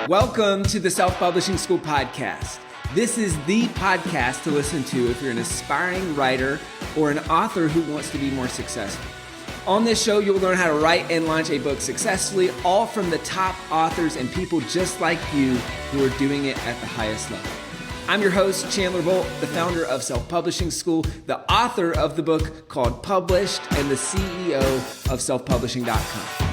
Welcome to the Self-Publishing School podcast. This is the podcast to listen to if you're an aspiring writer or an author who wants to be more successful. On this show, you'll learn how to write and launch a book successfully, all from the top authors and people just like you who are doing it at the highest level. I'm your host, Chandler Bolt, the founder of Self-Publishing School, the author of the book called Published, and the CEO of selfpublishing.com.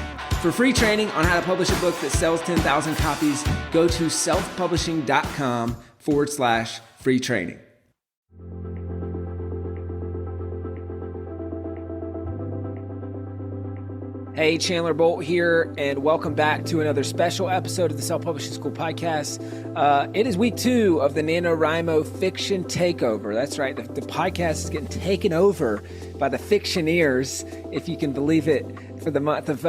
For free training on how to publish a book that sells 10,000 copies, go to selfpublishing.com/free training. Hey, Chandler Bolt here, and welcome back to another special episode of the Self-Publishing School podcast. It is week 2 of the NaNoWriMo Fiction Takeover. That's right, the podcast is getting taken over by the fictioneers, if you can believe it, for the month of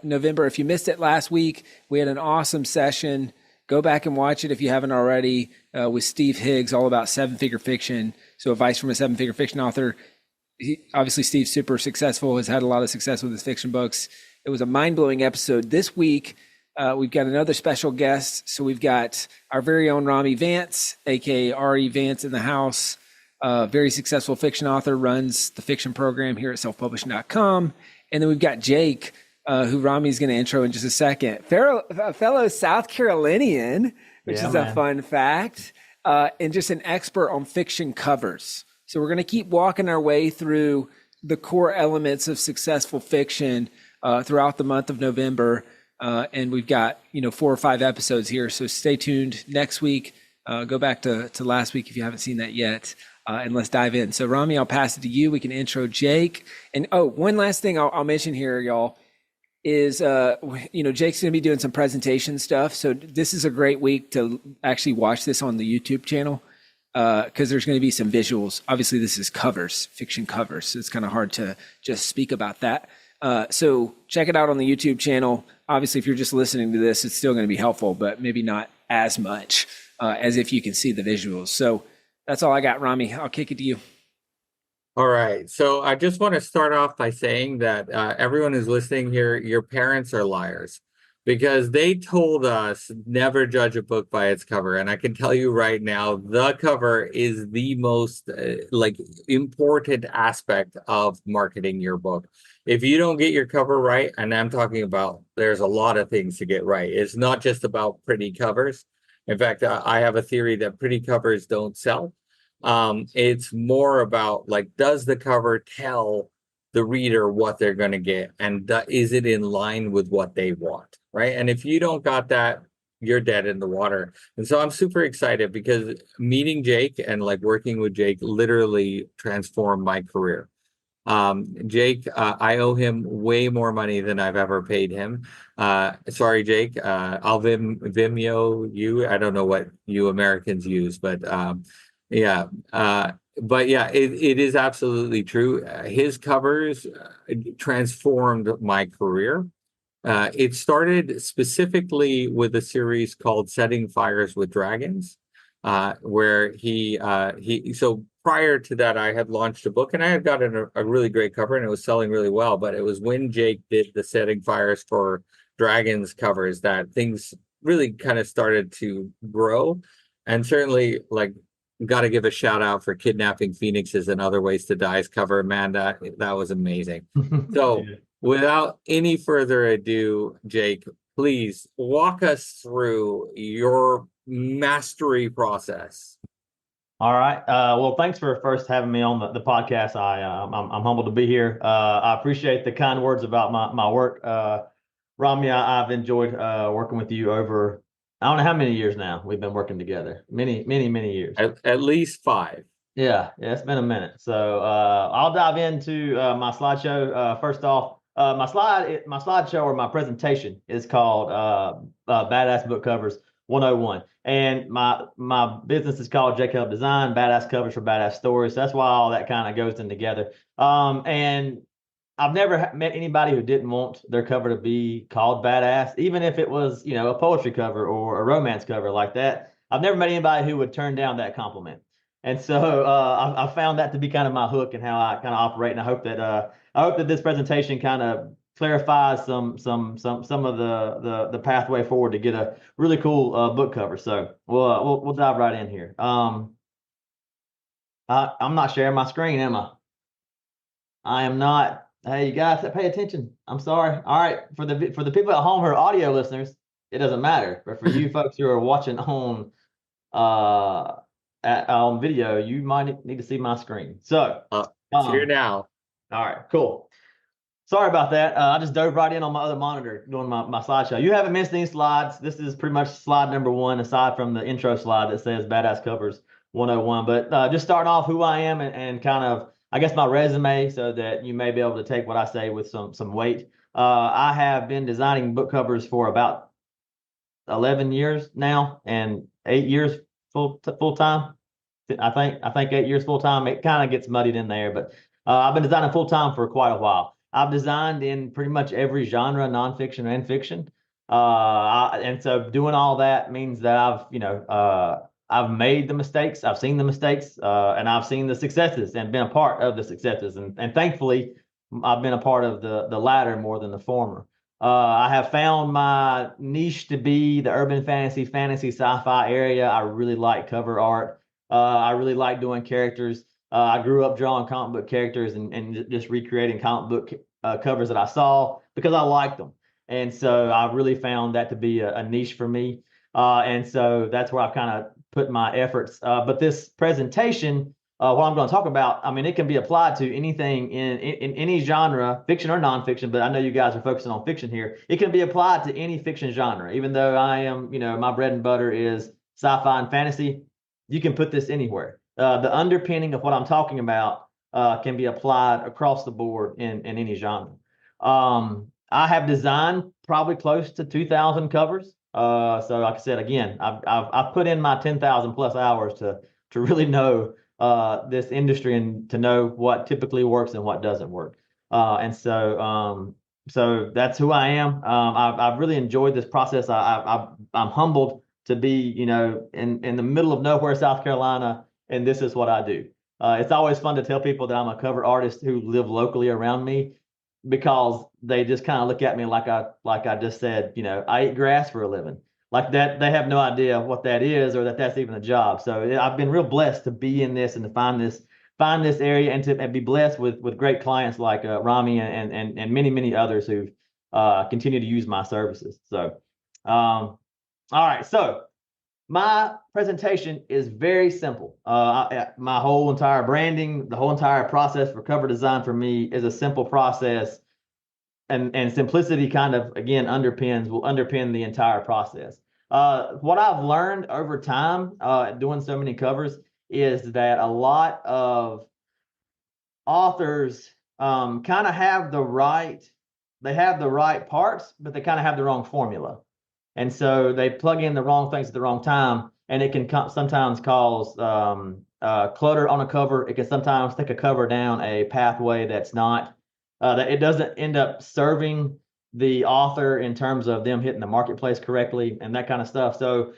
November. If you missed it last week, we had an awesome session. Go back and watch it if you haven't already, with Steve Higgs, all about seven-figure fiction. So advice from a seven-figure fiction author. Obviously, Steve's super successful, has had a lot of success with his fiction books. It was a mind-blowing episode. This week, we've got another special guest. So we've got our very own Rami Vance, aka Rami Vance in the house. Very successful fiction author, runs the fiction program here at selfpublishing.com. And then we've got Jake, who Rami's going to intro in just a second. A fellow South Carolinian, which is a fun fact, and just an expert on fiction covers. So we're going to keep walking our way through the core elements of successful fiction throughout the month of November. And we've got, 4 or 5 episodes here. So stay tuned next week. Go back to last week if you haven't seen that yet. And let's dive in. So Rami, I'll pass it to you. We can intro Jake. And one last thing I'll mention here, y'all, is, Jake's going to be doing some presentation stuff. So this is a great week to actually watch this on the YouTube channel. Because there's going to be some visuals. Obviously, this is covers, fiction covers. So it's kind of hard to just speak about that. So check it out on the YouTube channel. Obviously, if you're just listening to this, it's still going to be helpful, but maybe not as much as if you can see the visuals. So that's all I got, Rami. I'll kick it to you. All right. So I just want to start off by saying that everyone who's listening here, your parents are liars. Because they told us never judge a book by its cover. And I can tell you right now, the cover is the most important aspect of marketing your book. If you don't get your cover right, and I'm talking about, there's a lot of things to get right. It's not just about pretty covers. In fact, I have a theory that pretty covers don't sell. It's more about does the cover tell the reader what they're going to get? And is it in line with what they want? Right. And if you don't got that, you're dead in the water. And so I'm super excited because meeting Jake and working with Jake literally transformed my career. Jake, I owe him way more money than I've ever paid him. Sorry, Jake. I'll Vimeo you. I don't know what you Americans use, but it is absolutely true. His covers transformed my career. It started specifically with a series called Setting Fires with Dragons, where so prior to that, I had launched a book and I had gotten a really great cover and it was selling really well. But it was when Jake did the Setting Fires for Dragons covers that things really kind of started to grow. And certainly, got to give a shout out for Kidnapping Phoenixes and Other Ways to Die's cover. Man, that was amazing. So without any further ado, Jake, please walk us through your mastery process. All right. Well, thanks for first having me on the podcast. I'm humbled to be here. I appreciate the kind words about my work. Rami, I've enjoyed working with you over, I don't know how many years now we've been working together. Many years. At least 5. Yeah, it's been a minute. So I'll dive into my slideshow. First off, my slideshow or my presentation is called Badass Book Covers 101. And my business is called Jake Help Design, Badass Covers for Badass Stories. So that's why all that kind of goes in together. And I've never met anybody who didn't want their cover to be called badass, even if it was, a poetry cover or a romance cover like that. I've never met anybody who would turn down that compliment. And so I found that to be kind of my hook and how I kind of operate. And I hope that this presentation kind of clarifies some of the pathway forward to get a really cool book cover. So we'll dive right in here. I'm not sharing my screen, am I? I am not. Hey, you guys, pay attention. I'm sorry. All right, for the people at home who are audio listeners, it doesn't matter. But for you folks who are watching on on video, you might need to see my screen. So it's here now. All right, cool. Sorry about that. I just dove right in on my other monitor doing my slideshow. You haven't missed any slides. This is pretty much slide number one, aside from the intro slide that says Badass Covers 101. But just starting off who I am and kind of, I guess, my resume, so that you may be able to take what I say with some weight. I have been designing book covers for about 11 years now, and 8 years full time. I think 8 years full time. It kind of gets muddied in there, but I've been designing full time for quite a while. I've designed in pretty much every genre, nonfiction and fiction. And so doing all that means that I've made the mistakes, I've seen the mistakes, and I've seen the successes and been a part of the successes. And thankfully, I've been a part of the latter more than the former. I have found my niche to be the urban fantasy, sci-fi area. I really like cover art. I really like doing characters. I grew up drawing comic book characters and just recreating comic book covers that I saw because I liked them. And so I really found that to be a niche for me. And so that's where I've kind of put my efforts. But this presentation, what I'm going to talk about, I mean, it can be applied to anything in any genre, fiction or nonfiction, but I know you guys are focusing on fiction here. It can be applied to any fiction genre, even though I am, my bread and butter is sci-fi and fantasy. You can put this anywhere. The underpinning of what I'm talking about can be applied across the board in any genre. I have designed probably close to 2,000 covers. So like I said, again, I've put in my 10,000 plus hours to really know this industry and to know what typically works and what doesn't work. And so that's who I am. I've really enjoyed this process. I'm humbled to be, in the middle of nowhere, South Carolina, and this is what I do. It's always fun to tell people that I'm a cover artist who live locally around me, because they just kind of look at me like I just said, I eat grass for a living. Like that, they have no idea what that is or that that's even a job. So I've been real blessed to be in this and to find this area and be blessed with great clients like Rami and many others who continue to use my services. So, all right. So my presentation is very simple. My whole entire branding, the whole entire process for cover design for me is a simple process, and simplicity kind of, again, will underpin the entire process. What I've learned over time doing so many covers is that a lot of authors kind of have the right parts, but they kind of have the wrong formula. And so they plug in the wrong things at the wrong time, and it can sometimes cause clutter on a cover. It can sometimes take a cover down a pathway that's not, that it doesn't end up serving the author in terms of them hitting the marketplace correctly and that kind of stuff. So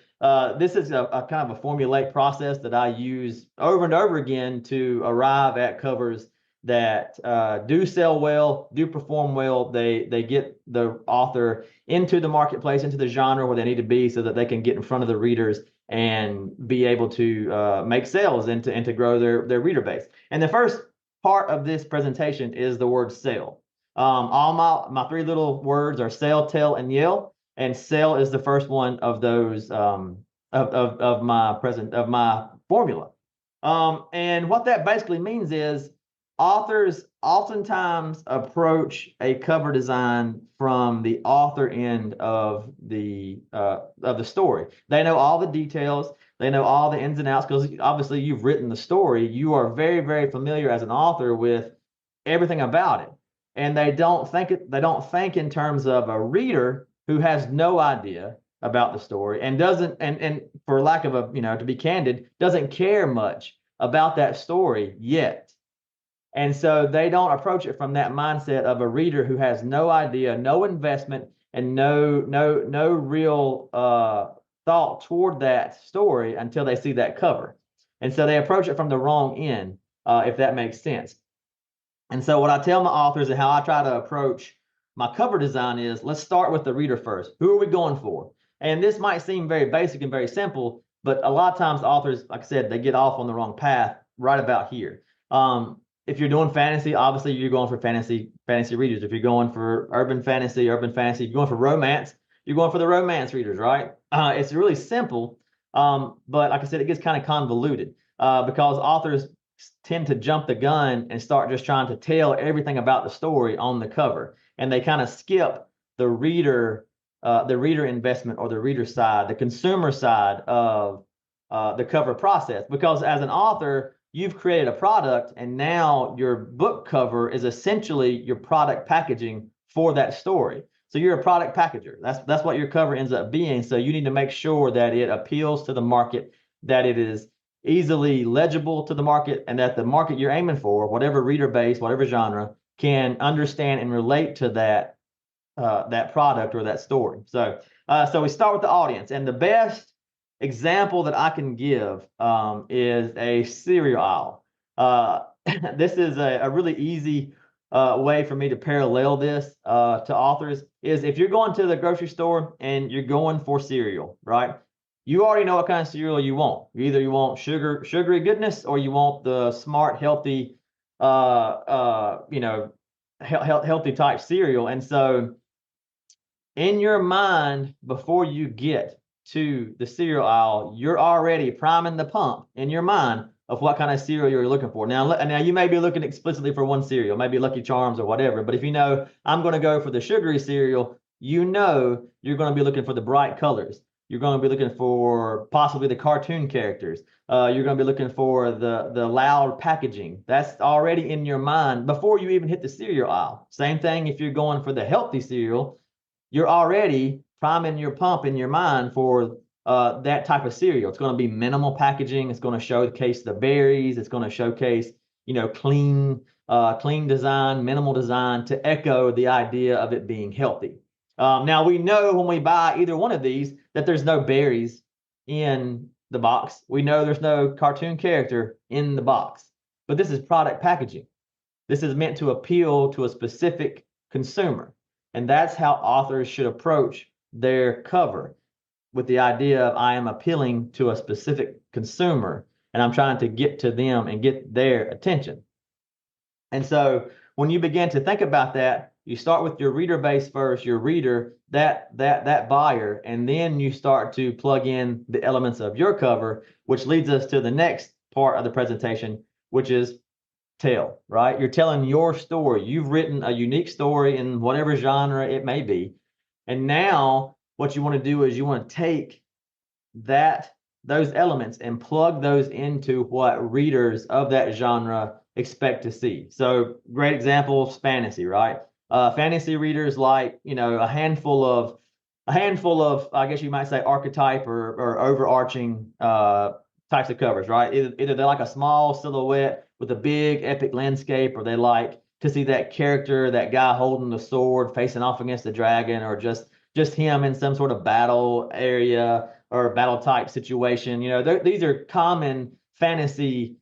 this is a kind of a formulaic process that I use over and over again to arrive at covers that do sell well, do perform well. They get the author into the marketplace, into the genre where they need to be, so that they can get in front of the readers and be able to make sales and to grow their reader base. And the first part of this presentation is the word sell. All my three little words are sell, tell, and yell. And sell is the first one of those of my formula. And what that basically means is authors oftentimes approach a cover design from the author end of the story. They know all the details. They know all the ins and outs, because obviously you've written the story. You are very, very familiar as an author with everything about it. And they don't think in terms of a reader who has no idea about the story and doesn't, and for lack of to be candid, doesn't care much about that story yet. And so they don't approach it from that mindset of a reader who has no idea, no investment, and no real thought toward that story until they see that cover. And so they approach it from the wrong end, if that makes sense. And so what I tell my authors and how I try to approach my cover design is, let's start with the reader first. Who are we going for? And this might seem very basic and very simple, but a lot of times authors, like I said, they get off on the wrong path right about here. If you're doing fantasy, obviously you're going for fantasy readers. If you're going for urban fantasy. If you're going for romance, you're going for the romance readers, right? It's really simple, but like I said, it gets kind of convoluted because authors tend to jump the gun and start just trying to tell everything about the story on the cover, and they kind of skip the reader investment, or the reader side, the consumer side of the cover process. Because as an author, you've created a product, and now your book cover is essentially your product packaging for that story. So you're a product packager. That's what your cover ends up being. So you need to make sure that it appeals to the market, that it is easily legible to the market, and that the market you're aiming for, whatever reader base, whatever genre, can understand and relate to that product or that story. So we start with the audience, and the best example that I can give is a cereal aisle. This is a really easy way for me to parallel this to authors. Is if you're going to the grocery store and you're going for cereal, right? You already know what kind of cereal you want. Either you want sugary goodness, or you want the smart, healthy, healthy type cereal. And so in your mind, before you get to the cereal aisle, you're already priming the pump in your mind of what kind of cereal you're looking for. Now you may be looking explicitly for one cereal, maybe Lucky Charms or whatever, but if you know I'm going to go for the sugary cereal, you know you're going to be looking for the bright colors. You're going to be looking for possibly the cartoon characters. You're going to be looking for the loud packaging. That's already in your mind before you even hit the cereal aisle. Same thing if you're going for the healthy cereal, you're already priming your pump in your mind for that type of cereal. It's going to be minimal packaging. It's going to showcase the berries. It's going to showcase, clean design, minimal design, to echo the idea of it being healthy. Now we know when we buy either one of these that there's no berries in the box. We know there's no cartoon character in the box, but this is product packaging. This is meant to appeal to a specific consumer. And that's how authors should approach their cover, with the idea of, I am appealing to a specific consumer, and I'm trying to get to them and get their attention. And so when you begin to think about that, you start with your reader base first, your reader, that buyer, and then you start to plug in the elements of your cover, which leads us to the next part of the presentation, which is tell, right? You're telling your story. You've written a unique story in whatever genre it may be. And now what you want to do is you want to take those elements and plug those into what readers of that genre expect to see. So great example is fantasy, right? Fantasy readers like, a handful of, I guess you might say, archetype or overarching types of covers, right? Either they like a small silhouette with a big epic landscape, or they like to see that character, that guy holding the sword facing off against the dragon, or just him in some sort of battle area or battle type situation. These are common fantasy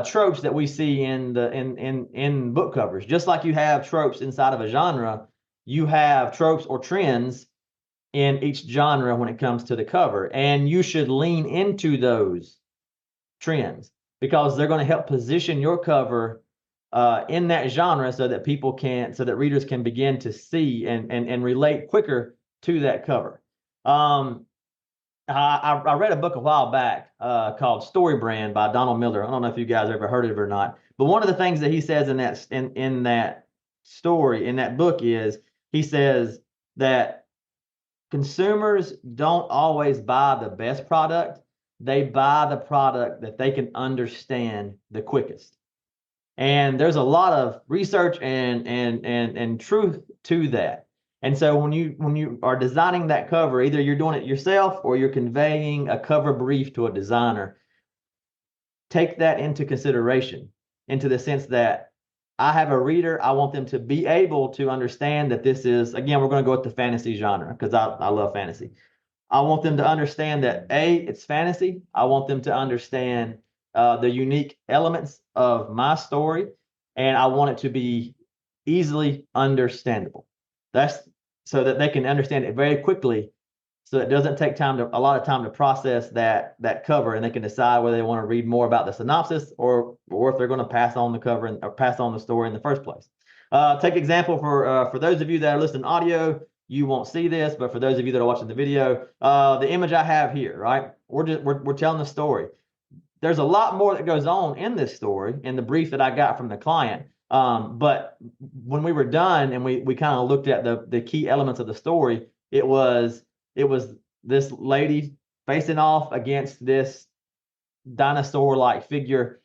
tropes that we see in book covers. Just like you have tropes inside of a genre, you have tropes or trends in each genre when it comes to the cover, and you should lean into those trends because they're going to help position your cover in that genre so that readers can begin to see and relate quicker to that cover. I read a book a while back called Story Brand by Donald Miller. I don't know if you guys ever heard of it or not, but one of the things that he says in that story, in that book, is he says that consumers don't always buy the best product. They buy the product that they can understand the quickest. And there's a lot of research and truth to that. And so when you are designing that cover, either you're doing it yourself or you're conveying a cover brief to a designer, take that into consideration, into the sense that I have a reader, I want them to be able to understand that this is, again, we're going to go with the fantasy genre because I love fantasy. I want them to understand that it's fantasy. I want them to understand the unique elements of my story, and I want it to be easily understandable. That's so that they can understand it very quickly, so it doesn't take a lot of time to process that cover, and they can decide whether they want to read more about the synopsis or if they're going to pass on the cover or pass on the story in the first place. Take example for those of you that are listening audio, you won't see this, but for those of you that are watching the video, the image I have here, right? We're telling the story. There's a lot more that goes on in this story in the brief that I got from the client. But when we were done and we kind of looked at the key elements of the story, it was this lady facing off against this dinosaur-like figure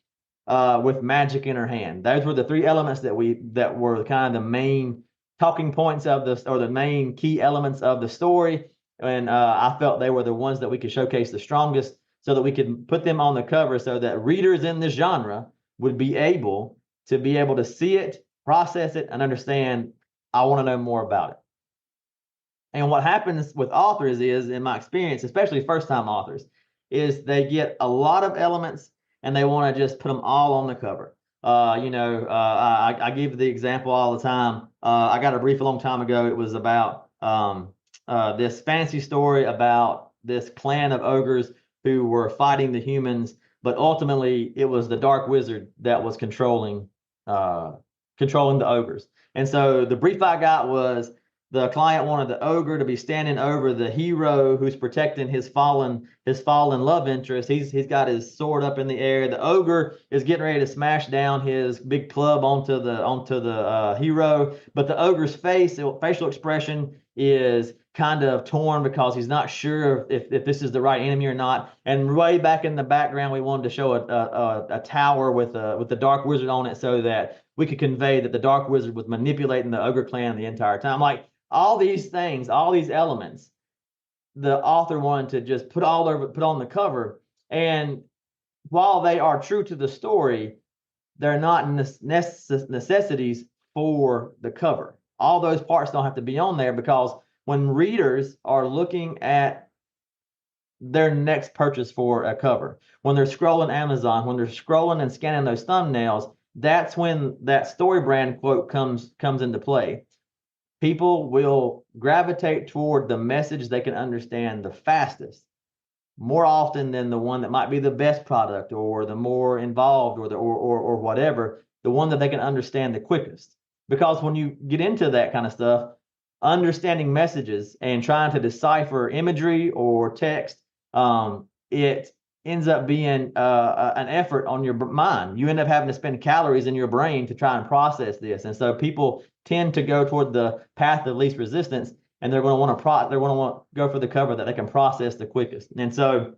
with magic in her hand. Those were the three elements that were kind of the main talking points of this, or the main key elements of the story. And I felt they were the ones that we could showcase the strongest, so that we could put them on the cover, so that readers in this genre would be able to see it, process it, and understand, I want to know more about it. And what happens with authors is, in my experience, especially first-time authors, is they get a lot of elements and they want to just put them all on the cover. I give the example all the time. I got a brief a long time ago. It was about this fantasy story about this clan of ogres who were fighting the humans, but ultimately it was the dark wizard that was controlling the ogres. And so the brief I got was, the client wanted the ogre to be standing over the hero who's protecting his fallen love interest. He's got his sword up in the air. The ogre is getting ready to smash down his big club onto the hero, but the ogre's facial expression is kind of torn because he's not sure if this is the right enemy or not. And way back in the background, we wanted to show a tower with the dark wizard on it, so that we could convey that the dark wizard was manipulating the ogre clan the entire time. Like, all these things, all these elements, the author wanted to just put on the cover. And while they are true to the story, they're not necessities for the cover. All those parts don't have to be on there, because when readers are looking at their next purchase for a cover, when they're scrolling Amazon, when they're scrolling and scanning those thumbnails, that's when that story brand quote comes into play. People will gravitate toward the message they can understand the fastest, more often than the one that might be the best product, or the more involved, or whatever, the one that they can understand the quickest. Because when you get into that kind of stuff, understanding messages and trying to decipher imagery or text, it ends up being an effort on your mind. You end up having to spend calories in your brain to try and process this. And so people tend to go toward the path of least resistance, and they're going to want to go for the cover that they can process the quickest. And so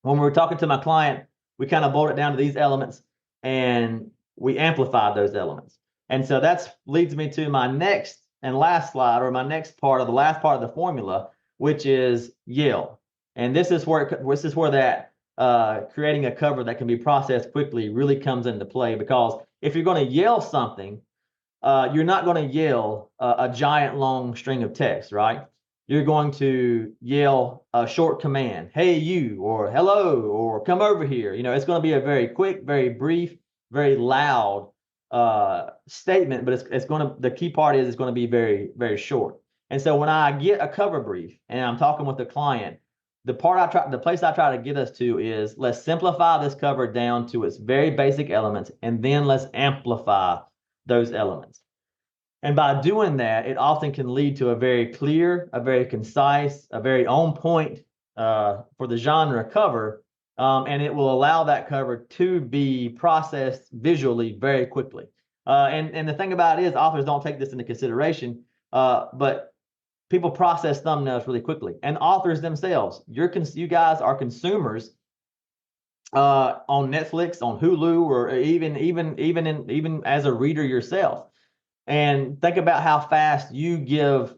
when we were talking to my client, we kind of boiled it down to these elements, and we amplified those elements. And so that leads me to my next and last slide, or my next part of the last part of the formula, which is yell. And this is where that creating a cover that can be processed quickly really comes into play. Because if you're going to yell something, you're not going to yell a giant long string of text, right? You're going to yell a short command, hey you, or hello, or come over here. It's going to be a very quick, very brief, very loud statement, but the key part is it's going to be very, very short. And so when I get a cover brief and I'm talking with the client, the place I try to get us to is, let's simplify this cover down to its very basic elements, and then let's amplify those elements. And by doing that, it often can lead to a very clear, a very concise, a very on point for the genre cover. And it will allow that cover to be processed visually very quickly. And the thing about it is, authors don't take this into consideration, but people process thumbnails really quickly. And authors themselves, you guys are consumers on Netflix, on Hulu, or even as a reader yourself. And think about how fast you give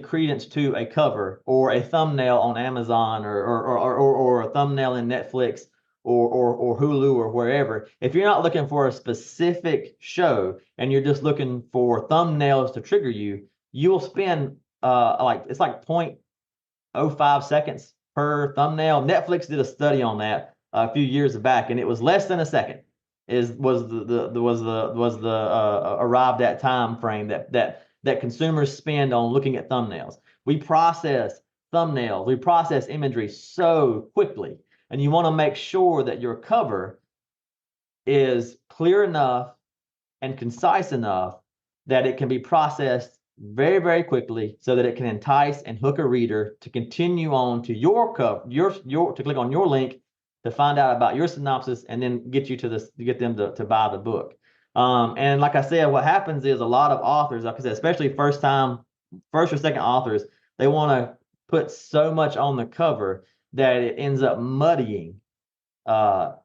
credence to a cover or a thumbnail on Amazon, or a thumbnail in Netflix or Hulu or wherever. If you're not looking for a specific show and you're just looking for thumbnails to trigger you, you'll spend it's like 0.05 seconds per thumbnail. Netflix did a study on that a few years back, and it was less than a second was the arrived at time frame that that consumers spend on looking at thumbnails. We process thumbnails, we process imagery so quickly, and you want to make sure that your cover is clear enough and concise enough that it can be processed very, very quickly so that it can entice and hook a reader to continue on to your cover, to click on your link to find out about your synopsis and then get you to this, to get them to buy the book. And like I said, what happens is a lot of authors, like I said, especially first or second authors, they want to put so much on the cover that it ends up muddying the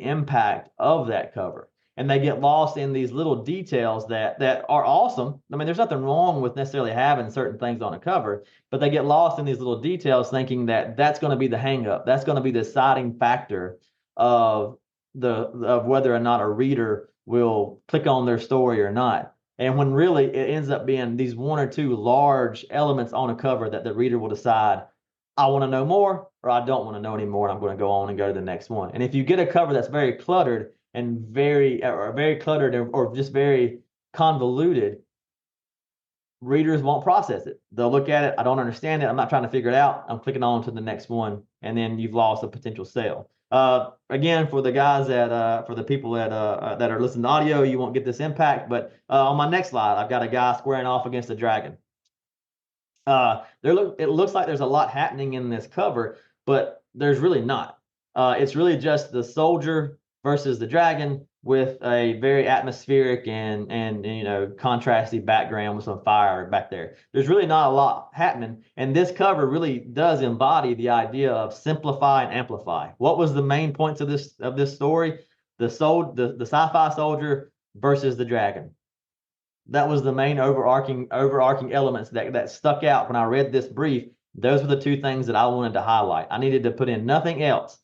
impact of that cover. And they get lost in these little details that are awesome. I mean, there's nothing wrong with necessarily having certain things on a cover, but they get lost in these little details thinking that that's going to be the hang up. That's going to be the deciding factor of whether or not a reader will click on their story or not. And when really it ends up being these one or two large elements on a cover that the reader will decide, I want to know more, or I don't want to know anymore, and I'm going to go on and go to the next one. And if you get a cover that's very cluttered and very cluttered or just very convoluted, readers won't process it. They'll look at it, I don't understand it, I'm not trying to figure it out, I'm clicking on to the next one, and then you've lost a potential sale. Again, for the guys for the people that are listening to audio, you won't get this impact, but on my next slide, I've got a guy squaring off against a dragon. It looks like there's a lot happening in this cover, but there's really not. It's really just the soldier versus the dragon with a very atmospheric and contrasty background with some fire back there. There's really not a lot happening, and this cover really does embody the idea of simplify and amplify. What was the main points of this story? The sci-fi soldier versus the dragon. That was the main overarching elements that stuck out when I read this brief. Those were the two things that I wanted to highlight. I needed to put in nothing else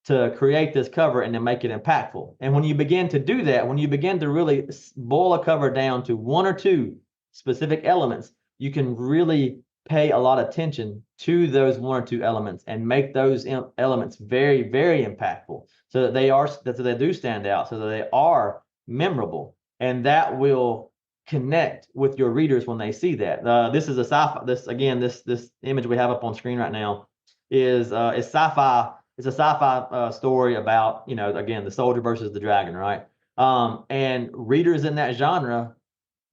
to create this cover and to make it impactful. And when you begin to do that, when you begin to really boil a cover down to one or two specific elements, you can really pay a lot of attention to those one or two elements and make those elements very, very impactful so that they do stand out, so that they are memorable. And that will connect with your readers when they see that. This is a sci-fi. This image we have up on screen right now is sci-fi. It's a sci-fi story about, again, the soldier versus the dragon, right? And readers in that genre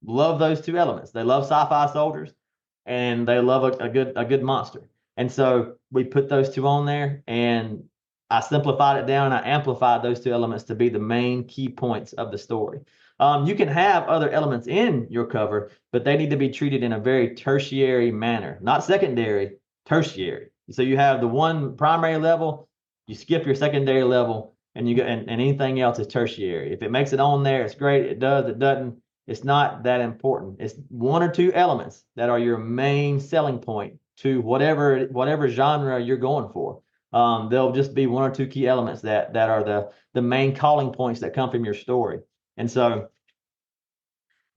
love those two elements. They love sci-fi soldiers, and they love a good monster. And so we put those two on there, and I simplified it down, and I amplified those two elements to be the main key points of the story. You can have other elements in your cover, but they need to be treated in a very tertiary manner, not secondary, tertiary. So you have the one primary level, you skip your secondary level, and and anything else is tertiary. If it makes it on there, it's great. It does, it doesn't. It's not that important. It's one or two elements that are your main selling point to whatever genre you're going for. There'll just be one or two key elements that are the main calling points that come from your story. And so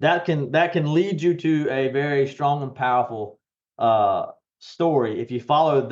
that can lead you to a very strong and powerful story if you follow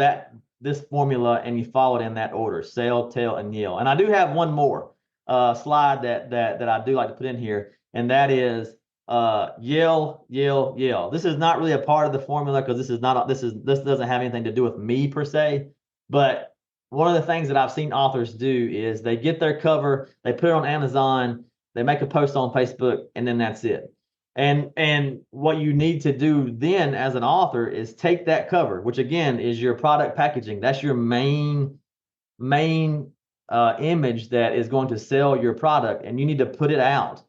this formula and you follow it in that order: sell, tell, and yell. And I do have one more slide that I do like to put in here, and that is yell, yell, yell. This is not really a part of the formula because this doesn't have anything to do with me per se, but one of the things that I've seen authors do is they get their cover, they put it on Amazon, they make a post on Facebook, and then that's it. And what you need to do then as an author is take that cover, which again is your product packaging. That's your main image that is going to sell your product, and you need to put it out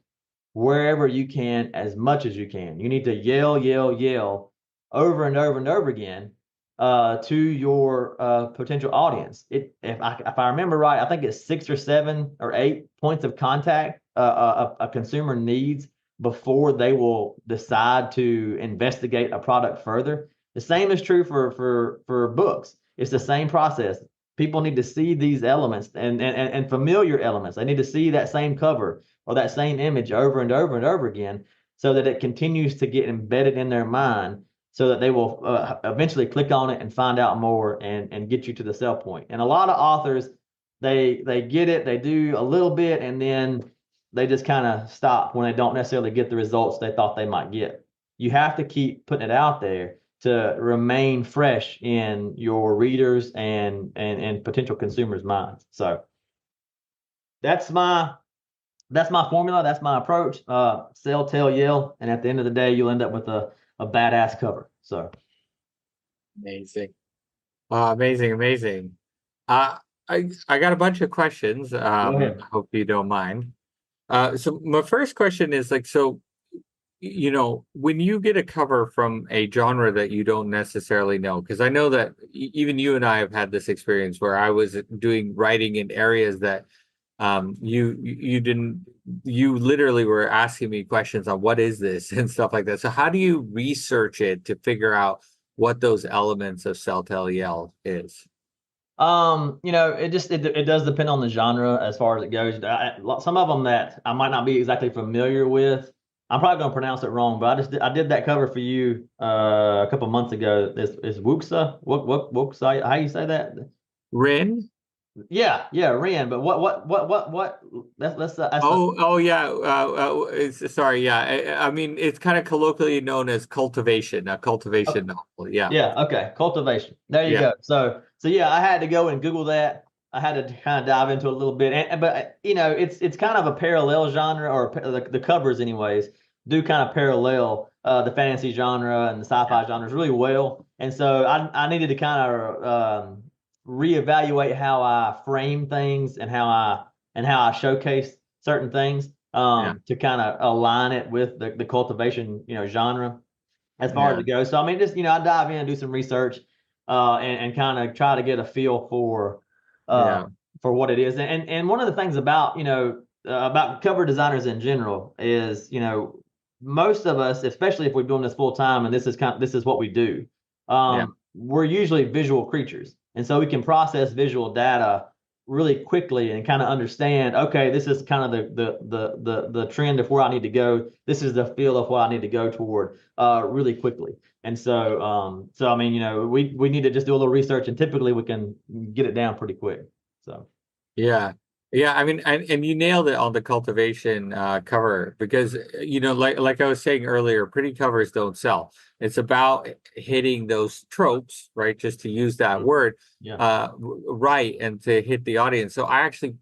wherever you can, as much as you can. You need to yell, yell, yell over and over and over again to your potential audience. If I remember right, I think it's 6 or 7 or 8 points of contact a consumer needs before they will decide to investigate a product further. The same is true for books. It's the same process. People need to see these elements and familiar elements. They need to see that same cover or that same image over and over and over again so that it continues to get embedded in their mind so that they will eventually click on it and find out more and get you to the sell point. And a lot of authors, they get it, they do a little bit, and then they just kind of stop when they don't necessarily get the results they thought they might get. You have to keep putting it out there to remain fresh in your readers and potential consumers' minds. So that's my formula. That's my approach. Sell, tell, yell, and at the end of the day, you'll end up with a badass cover. So Amazing. Amazing. I got a bunch of questions. go ahead. I hope you don't mind. So my first question is like, so, when you get a cover from a genre that you don't necessarily know, because I know that even you and I have had this experience where I was doing writing in areas that you literally were asking me questions on what is this and stuff like that. So how do you research it to figure out what those elements of sell, tell, yell is? It does depend on the genre as far as it goes. Some of them that I might not be exactly familiar with, I'm probably going to pronounce it wrong, but I did that cover for you a couple months ago. It's Wuxia. How you say that? Rin? Yeah, Ren. But what? That's Sorry. Yeah. I mean, it's kind of colloquially known as cultivation, a cultivation novel. Yeah. Yeah. Okay. Cultivation. There you go. So yeah, I had to go and Google that. I had to kind of dive into it a little bit, but it's kind of a parallel genre, or the covers, anyways, do kind of parallel the fantasy genre and the sci-fi genres really well. And so I needed to kind of reevaluate how I frame things and how I showcase certain things to kind of align it with the cultivation genre as far as it goes. So I mean, just I dive in and do some research and kind of try to get a feel for what it is. And one of the things about about cover designers in general is most of us, especially if we're doing this full time and this is what we do, we're usually visual creatures, and so we can process visual data really quickly and kind of understand, okay, this is kind of the trend of where I need to go. This is the feel of what I need to go toward really quickly. And so I mean, we need to just do a little research, and typically we can get it down pretty quick. So yeah. I mean, and you nailed it on the cultivation cover, because like I was saying earlier, pretty covers don't sell. It's about hitting those tropes, right? Just to use that word, right, and to hit the audience. So I actually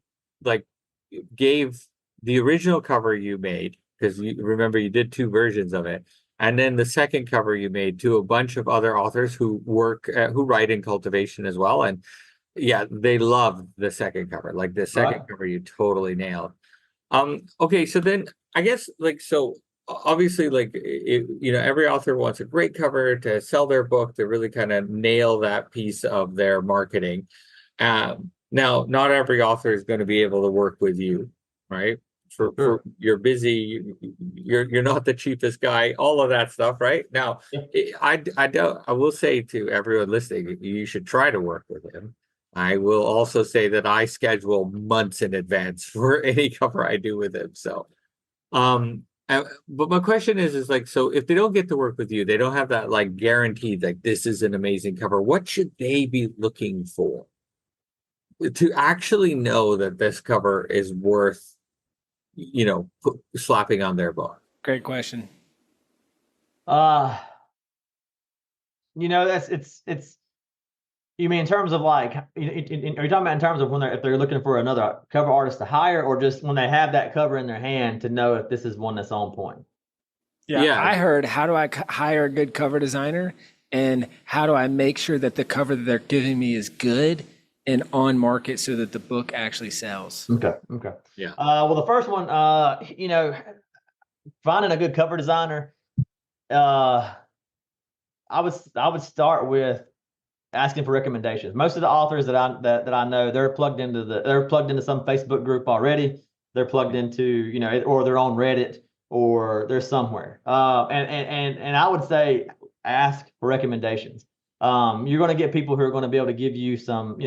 gave the original cover you made, because you remember you did two versions of it, and then the second cover you made to a bunch of other authors who write in cultivation as well, and yeah, they loved the second cover. Like the second cover, you totally nailed. Okay, so then I guess obviously every author wants a great cover to sell their book, to really kind of nail that piece of their marketing. Now, not every author is going to be able to work with you, right? For you're busy, you're not the cheapest guy, all of that stuff, right? Now, I will say to everyone listening, you should try to work with him. I will also say that I schedule months in advance for any cover I do with him. So, but my question is like, so if they don't get to work with you, they don't have that guaranteed this is an amazing cover. What should they be looking for to actually know that this cover is worth, slapping on their book? Great question. It's. You mean in terms of are you talking about in terms of if they're looking for another cover artist to hire, or just when they have that cover in their hand to know if this is one that's on point? Yeah. I heard, how do I hire a good cover designer, and how do I make sure that the cover that they're giving me is good and on market so that the book actually sells? Okay. Yeah. Well, the first one, finding a good cover designer, I would start with asking for recommendations. Most of the authors that I know, they're plugged into some Facebook group already. They're plugged into, or they're on Reddit, or they're somewhere. And I would say ask for recommendations. You're going to get people who are going to be able to give you some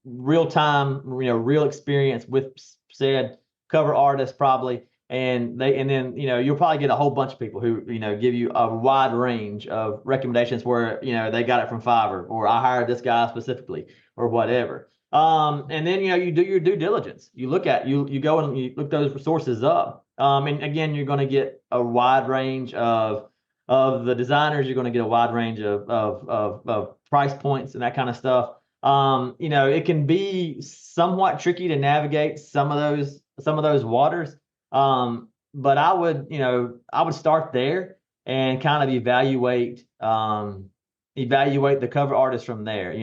real time, real experience with said cover artist probably. And then you'll probably get a whole bunch of people who give you a wide range of recommendations where they got it from Fiverr, or I hired this guy specifically, or whatever. And then, you do your due diligence. You go and you look those sources up. And again, you're going to get a wide range of the designers. You're going to get a wide range of price points and that kind of stuff. It can be somewhat tricky to navigate some of those waters. But I would start there and kind of evaluate the cover artist from there.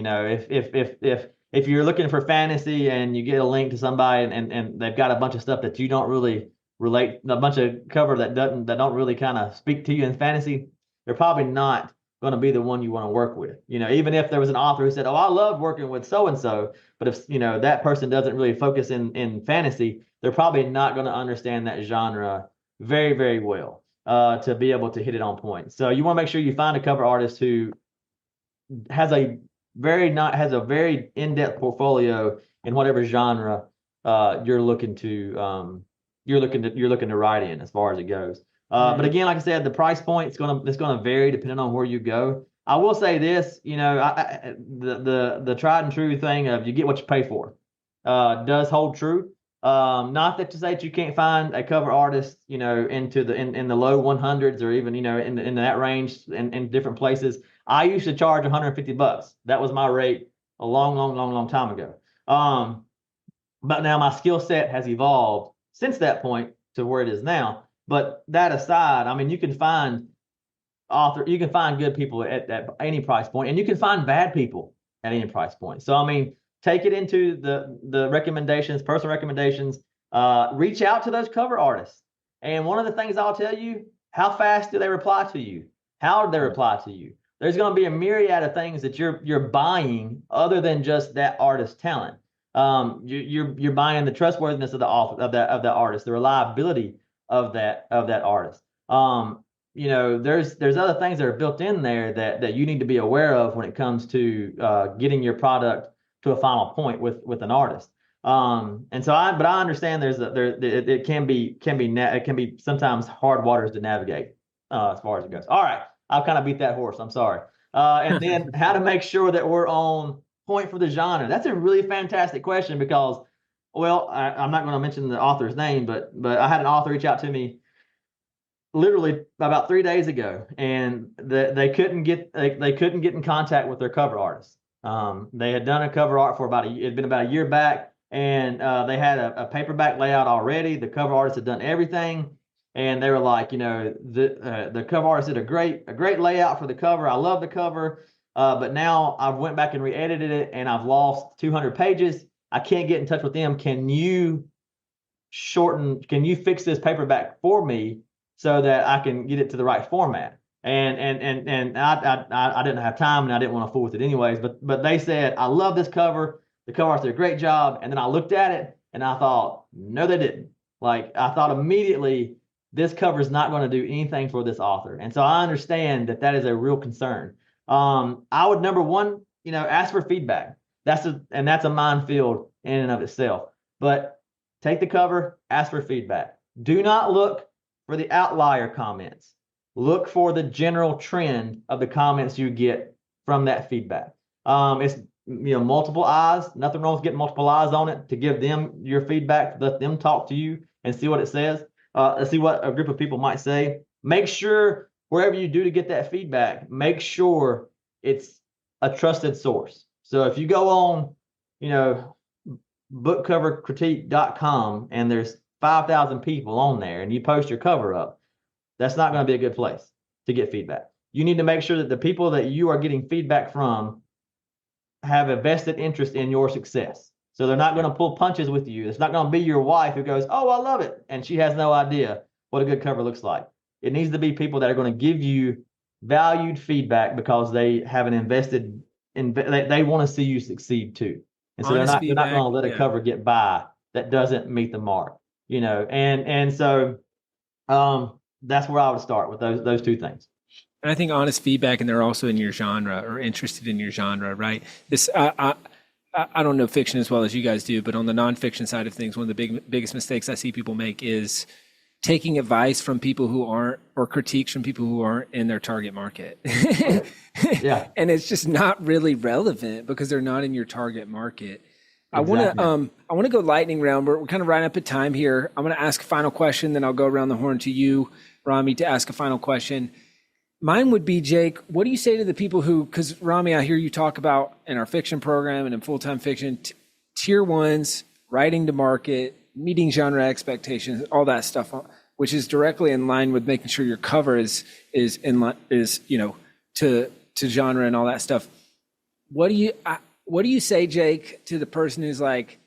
If you're looking for fantasy and you get a link to somebody and they've got a bunch of stuff that you don't really relate, a bunch of cover that don't really kind of speak to you in fantasy, they're probably not going to be the one you want to work with. Even if there was an author who said, "Oh, I love working with so and so," but if that person doesn't really focus in fantasy, they're probably not going to understand that genre very, very well to be able to hit it on point. So you want to make sure you find a cover artist who has a very in-depth portfolio in whatever genre you're looking to write in as far as it goes. But again, like I said, the price point it's gonna vary depending on where you go. I will say this, the tried and true thing of you get what you pay for does hold true. Not that to say that you can't find a cover artist, in the low 100s or even in that range in different places. I used to charge $150. That was my rate a long time ago. But now my skill set has evolved since that point to where it is now. But that aside, I mean, you can find good people at any price point, and you can find bad people at any price point. So I mean, take it into the recommendations, personal recommendations. Reach out to those cover artists. And one of the things I'll tell you, how fast do they reply to you? How do they reply to you? There's going to be a myriad of things that you're buying other than just that artist's talent. You're buying the trustworthiness of the author, of the artist, the reliability of that artist. There's other things that are built in there that you need to be aware of when it comes to getting your product to a final point with an artist. But I understand it can be sometimes hard waters to navigate as far as it goes. All right, I've kind of beat that horse. I'm sorry. And then how to make sure that we're on point for the genre. That's a really fantastic question because, well, I'm not going to mention the author's name, but I had an author reach out to me literally about 3 days ago, and they couldn't get in contact with their cover artist. They had done a cover art for it'd been about a year back, and they had a paperback layout already. The cover artist had done everything, and they were like, the cover artist did a great layout for the cover. I love the cover, but now I went back and re-edited it, and I've lost 200 pages. I can't get in touch with them. Can you fix this paperback for me so that I can get it to the right format? And I didn't have time, and I didn't want to fool with it anyways. But they said, I love this cover. The cover artist did a great job. And then I looked at it and I thought, no, they didn't. Like, I thought immediately, this cover is not going to do anything for this author. And so I understand that is a real concern. I would, number one, ask for feedback. That's a minefield in and of itself. But take the cover, ask for feedback. Do not look for the outlier comments. Look for the general trend of the comments you get from that feedback. It's multiple eyes. Nothing wrong with getting multiple eyes on it to give them your feedback. Let them talk to you and see what it says. See what a group of people might say. Make sure wherever you do to get that feedback, make sure it's a trusted source. So if you go on, bookcovercritique.com and there's 5,000 people on there and you post your cover up, that's not going to be a good place to get feedback. You need to make sure that the people that you are getting feedback from have a vested interest in your success. So they're not going to pull punches with you. It's not going to be your wife who goes, "Oh, I love it," and she has no idea what a good cover looks like. It needs to be people that are going to give you valued feedback because they have an invested they want to see you succeed too. And so they're not going to let a cover get by that doesn't meet the mark, and so that's where I would start with those two things. And I think honest feedback, and they're also in your genre or interested in your genre, right? This I don't know fiction as well as you guys do, but on the nonfiction side of things, one of the biggest mistakes I see people make is taking advice from people who aren't, or critiques from people who aren't in their target market. Yeah. And it's just not really relevant because they're not in your target market. Exactly. I want to go lightning round. We're kind of right up at time here. I'm going to ask a final question, then I'll go around the horn to you, Rami, to ask a final question. Mine would be, Jake, what do you say to the people who, because Rami, I hear you talk about in our fiction program and in full-time fiction, tier ones, writing to market, meeting genre expectations, all that stuff, which is directly in line with making sure your cover is to genre and all that stuff. What do you say, Jake, to the person who's like,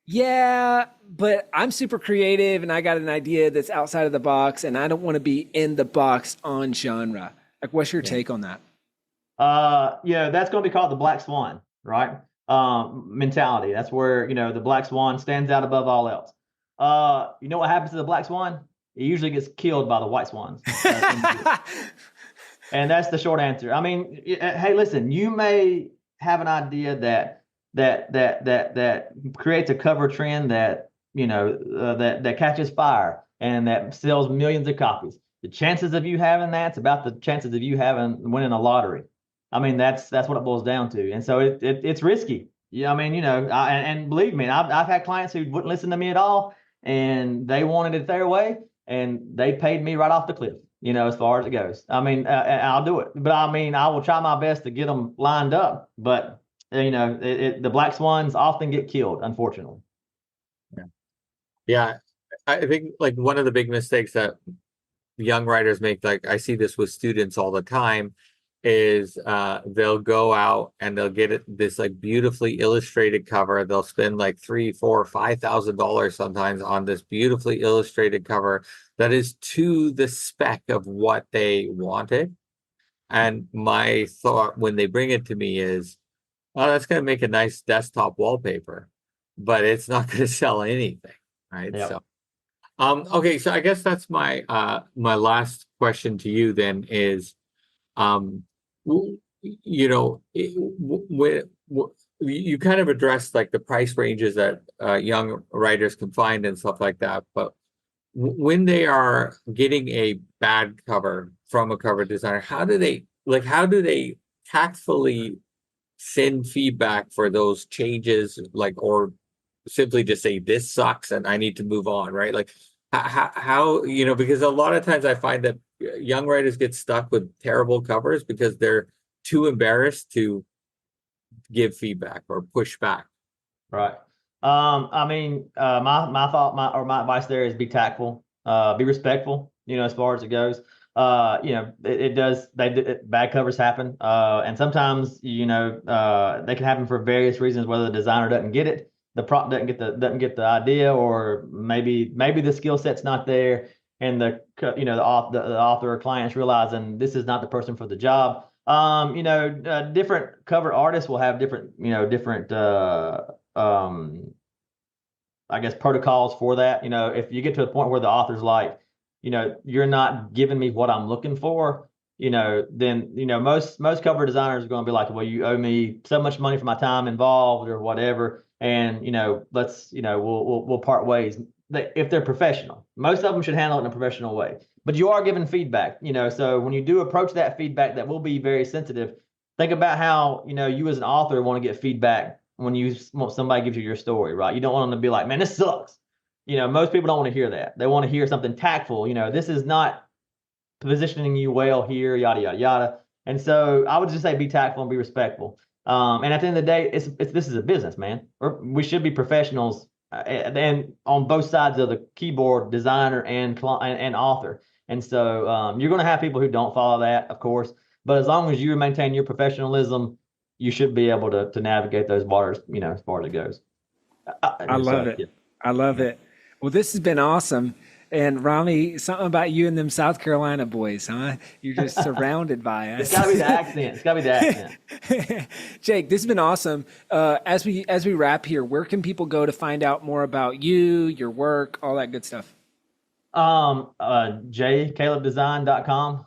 yeah, but I'm super creative and I got an idea that's outside of the box and I don't want to be in the box on genre? Like, what's your take on that? That's going to be called the black swan, right? Mentality. That's where, the black swan stands out above all else. You know what happens to the black swan? It usually gets killed by the white swans. And that's the short answer. I mean, hey, listen, you may have an idea that creates a cover trend that, that catches fire and that sells millions of copies. The chances of you having that's about the chances of you winning a lottery. I mean, that's what it boils down to. And so it's risky. Yeah, I mean, and believe me, I've had clients who wouldn't listen to me at all, and they wanted it their way, and they paid me right off the cliff. As far as it goes. I mean, I'll do it, but I mean, I will try my best to get them lined up. But the black swans often get killed, unfortunately. Yeah, I think like one of the big mistakes that young writers make, like I see this with students all the time, is they'll go out and they'll get this like beautifully illustrated cover. They'll spend like $3,000, $4,000, $5,000 sometimes on this beautifully illustrated cover that is to the spec of what they wanted. And my thought when they bring it to me is, oh, that's going to make a nice desktop wallpaper, but it's not going to sell anything, right? Yep. So okay, so I guess that's my my last question to you then is, you kind of addressed like the price ranges that young writers can find and stuff like that, but when they are getting a bad cover from a cover designer, how do they tactfully send feedback for those changes, like, or simply just say this sucks and I need to move on, right? Like how because a lot of times I find that young writers get stuck with terrible covers because they're too embarrassed to give feedback or push back. Right. I mean, my advice there is be tactful, be respectful, as far as it goes. Bad covers happen. And sometimes, they can happen for various reasons, whether the designer doesn't get it, the prop doesn't get the idea, or maybe the skill set's not there, and the author or client's realizing this is not the person for the job. Different cover artists will have different I guess protocols for that. If you get to a point where the author's like, you're not giving me what I'm looking for, then most cover designers are going to be like, well, you owe me so much money for my time involved or whatever, and we'll part ways. If they're professional, most of them should handle it in a professional way. But you are giving feedback, so when you do approach that feedback, that will be very sensitive. Think about how you as an author want to get feedback when somebody gives you your story, right? You don't want them to be like, man, this sucks. Most people don't want to hear that. They want to hear something tactful. This is not positioning you well here, yada, yada, yada. And so I would just say be tactful and be respectful. And at the end of the day, this is a business, man. We should be professionals, and on both sides of the keyboard, designer and author. And so you're going to have people who don't follow that, of course. But as long as you maintain your professionalism, you should be able to navigate those waters, as far as it goes. I love it. Yeah. I love it. Well, this has been awesome. And Rami, something about you and them South Carolina boys, huh? You're just surrounded by us. It's gotta be the accent. It's gotta be the accent. Jake, this has been awesome. As we wrap here, where can people go to find out more about you, your work, all that good stuff? jcalebdesign.com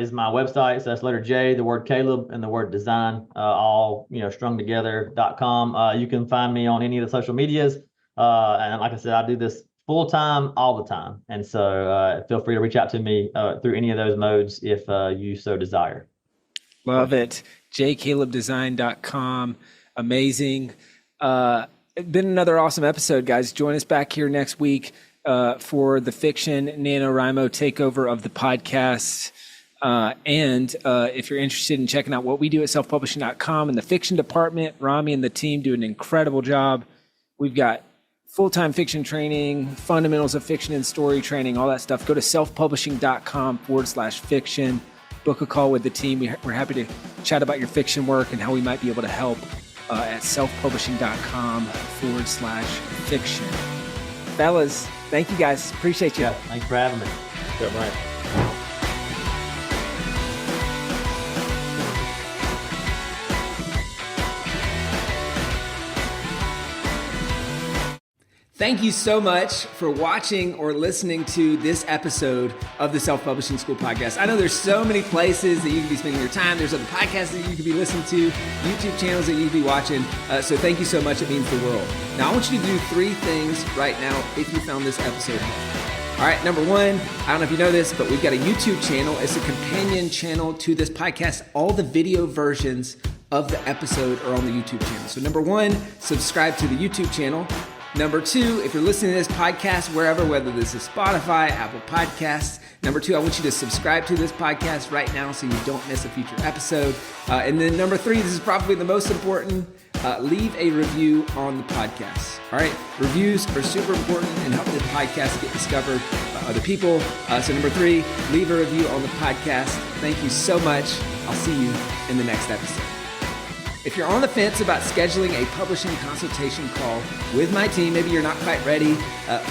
is my website. So that's letter J, the word Caleb, and the word design, all strung together.com. You can find me on any of the social medias. And like I said, I do this full time all the time. And so feel free to reach out to me through any of those modes if you so desire. Love it. jcalebdesign.com. Amazing. been another awesome episode, guys. Join us back here next week for the fiction NaNoWriMo takeover of the podcast. And if you're interested in checking out what we do at selfpublishing.com in the fiction department, Rami and the team do an incredible job. We've got full-time fiction training, fundamentals of fiction and story training, all that stuff. Go to selfpublishing.com/fiction. Book a call with the team. We're happy to chat about your fiction work and how we might be able to help at selfpublishing.com/fiction. Fellas, thank you guys. Appreciate you. Yeah, thanks for having me. Good night. Thank you so much for watching or listening to this episode of the Self-Publishing School podcast. I know there's so many places that you can be spending your time. There's other podcasts that you could be listening to, YouTube channels that you could be watching. So thank you so much. It means the world. Now, I want you to do 3 things right now if you found this episode helpful. All right, number 1, I don't know if you know this, but we've got a YouTube channel. It's a companion channel to this podcast. All the video versions of the episode are on the YouTube channel. So number 1, subscribe to the YouTube channel. Number 2, if you're listening to this podcast wherever, whether this is Spotify, Apple Podcasts, number 2, I want you to subscribe to this podcast right now so you don't miss a future episode. And then number 3, this is probably the most important, leave a review on the podcast. All right, reviews are super important and help the podcast get discovered by other people. So number 3, leave a review on the podcast. Thank you so much. I'll see you in the next episode. If you're on the fence about scheduling a publishing consultation call with my team, maybe you're not quite ready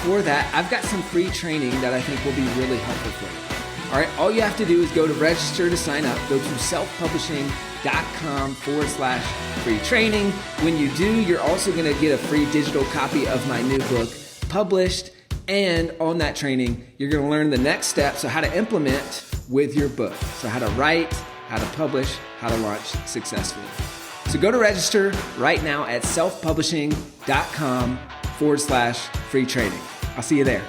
for that, I've got some free training that I think will be really helpful for you. All right, all you have to do is go to register to sign up. Go to selfpublishing.com/free training. When you do, you're also going to get a free digital copy of my new book published. And on that training, you're going to learn the next steps, so how to implement with your book. So how to write, how to publish, how to launch successfully. So go to register right now at selfpublishing.com/free training. I'll see you there.